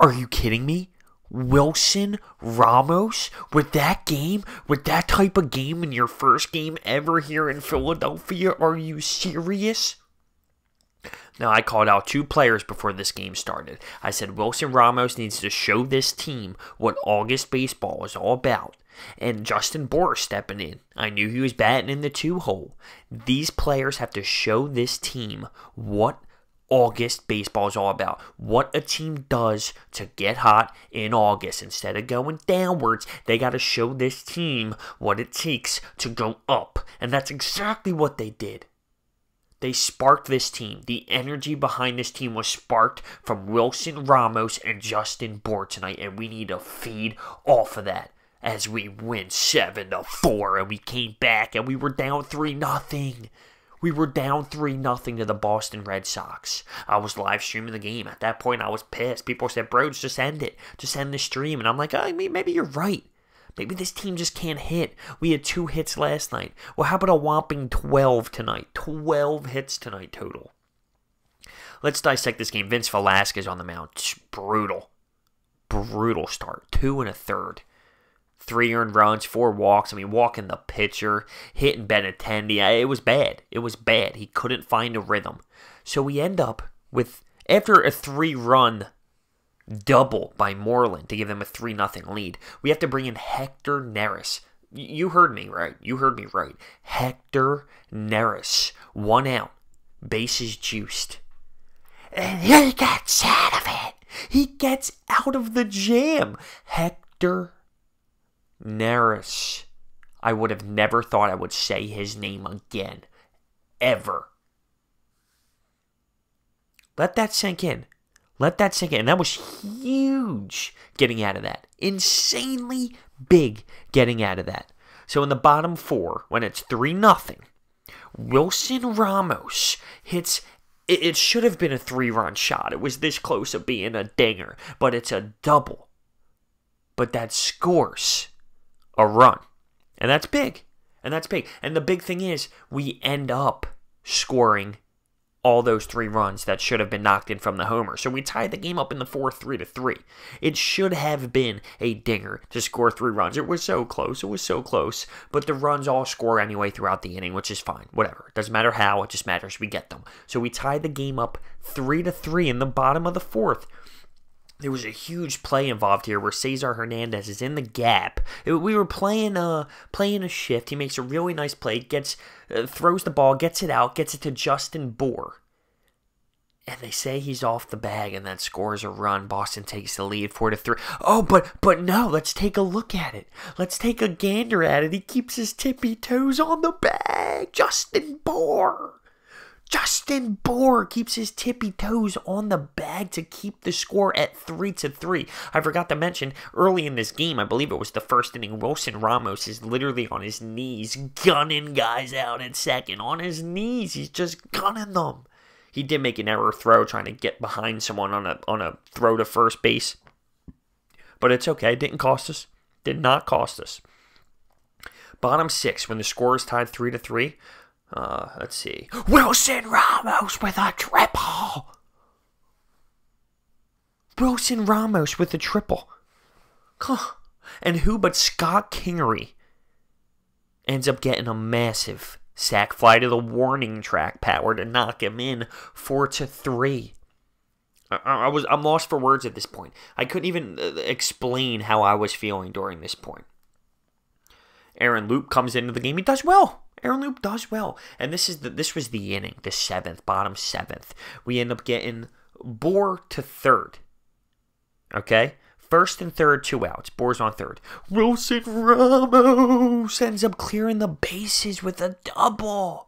Are you kidding me? Wilson Ramos with that game, with that type of game in your first game ever here in Philadelphia? Are you serious? Now, I called out 2 players before this game started. I said Wilson Ramos needs to show this team what August baseball is all about. And Justin Bour stepping in. I knew he was batting in the 2-hole. These players have to show this team what August baseball is all about. What a team does to get hot in August. Instead of going downwards, they got to show this team what it takes to go up. And that's exactly what they did. They sparked this team. The energy behind this team was sparked from Wilson Ramos and Justin Bour tonight, and we need to feed off of that as we win 7-4, and we came back, and we were down 3-0. We were down 3-0 to the Boston Red Sox. I was live streaming the game. At that point, I was pissed. People said, bro, just end it. Just end the stream. And I'm like, oh, maybe you're right. Maybe this team just can't hit. We had 2 hits last night. Well, how about a whopping 12 tonight? 12 hits tonight total. Let's dissect this game. Vince Velasquez on the mound. Brutal. Brutal start. 2 1/3. 3 earned runs, 4 walks. I mean, walking the pitcher, hitting Benintendi. It was bad. It was bad. He couldn't find a rhythm. So we end up with, after a 3-run double by Moreland to give them a 3-0 lead, we have to bring in Hector Neris. You heard me right. You heard me right. Hector Neris. 1 out. Bases juiced. And he gets out of it. He gets out of the jam. Hector Neris. I would have never thought I would say his name again. Ever. Let that sink in. Let that sink in. And that was huge getting out of that. Insanely big getting out of that. So in the bottom 4, when it's 3-0, Wilson Ramos hits. It should have been a 3-run shot. It was this close of being a dinger. But it's a double. But that scores a run. And that's big. And that's big. And the big thing is, we end up scoring all those 3 runs that should have been knocked in from the homer. So we tied the game up in the 4th 3-3. It should have been a dinger to score 3 runs. It was so close. It was so close. But the runs all score anyway throughout the inning, which is fine. Whatever. It doesn't matter how. It just matters we get them. So we tied the game up 3-3 in the bottom of the 4th. There was a huge play involved here where Cesar Hernandez is in the gap. We were playing a shift. He makes a really nice play, throws the ball, gets it out, gets it to Justin Bour. And they say he's off the bag, and that scores a run. Boston takes the lead 4-3. Oh, but no, let's take a look at it. Let's take a gander at it. He keeps his tippy toes on the bag. Justin Bour. Justin Bour keeps his tippy toes on the bag to keep the score at 3-3. I forgot to mention, early in this game, I believe it was the first inning, Wilson Ramos is literally on his knees, gunning guys out at second. On his knees, he's just gunning them. He did make an error throw trying to get behind someone on a throw to first base. But it's okay. It didn't cost us. Did not cost us. Bottom 6, when the score is tied 3-3. Let's see. Wilson Ramos with a triple. Wilson Ramos with a triple. And who but Scott Kingery ends up getting a massive sac fly to the warning track power to knock him in 4-3. I'm lost for words at this point. I couldn't even explain how I was feeling during this point. Aaron Loup comes into the game. He does well. Aaron Loup does well. And this was the inning, the 7th, bottom 7th. We end up getting Bour to 3rd. Okay? 1st and 3rd, 2 outs. Bour's on 3rd. Wilson Ramos ends up clearing the bases with a double.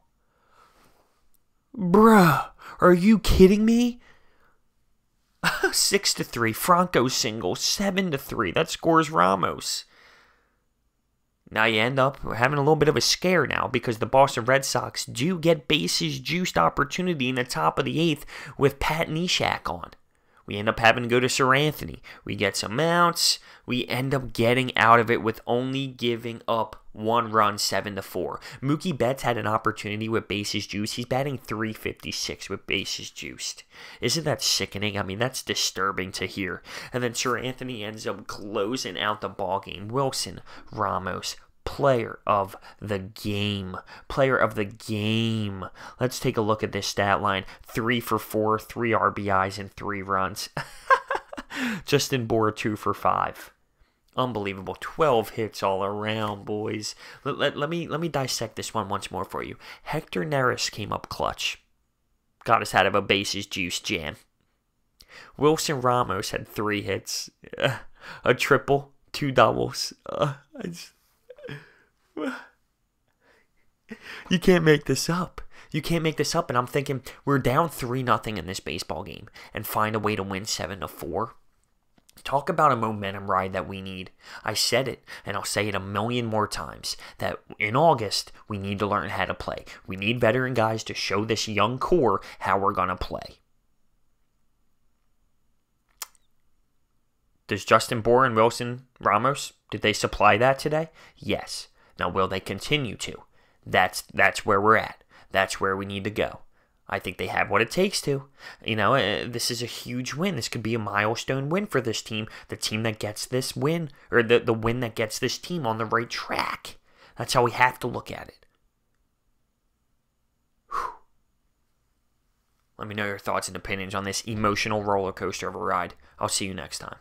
Bruh, are you kidding me? 6-3. Franco single. 7-3. That scores Ramos. Now you end up having a little bit of a scare now because the Boston Red Sox do get bases juiced opportunity in the top of the 8th with Pat Neshek on. We end up having to go to Sir Anthony. We get some mounts. We end up getting out of it with only giving up 1 run, 7-4. Mookie Betts had an opportunity with bases juiced. He's batting .356 with bases juiced. Isn't that sickening? I mean, that's disturbing to hear. And then Sir Anthony ends up closing out the ballgame. Wilson Ramos, player of the game. Player of the game. Let's take a look at this stat line. 3 for 4, 3 RBIs, and 3 runs. Justin Bour, 2 for 5. Unbelievable. 12 hits all around, boys. Let me dissect this one once more for you. Hector Neris came up clutch. Got us out of a bases juice jam. Wilson Ramos had 3 hits. A triple, 2 doubles. You can't make this up. You can't make this up. And I'm thinking, we're down 3-0 in this baseball game and find a way to win 7-4. Talk about a momentum ride that we need. I said it, and I'll say it a million more times, that in August, we need to learn how to play. We need veteran guys to show this young core how we're going to play. Does Justin Bour and Wilson Ramos, did they supply that today? Yes. Now, will they continue to? That's where we're at. That's where we need to go. I think they have what it takes to. You know, this is a huge win. This could be a milestone win for this team. The team that gets this win, or the win that gets this team on the right track. That's how we have to look at it. Whew. Let me know your thoughts and opinions on this emotional roller coaster of a ride. I'll see you next time.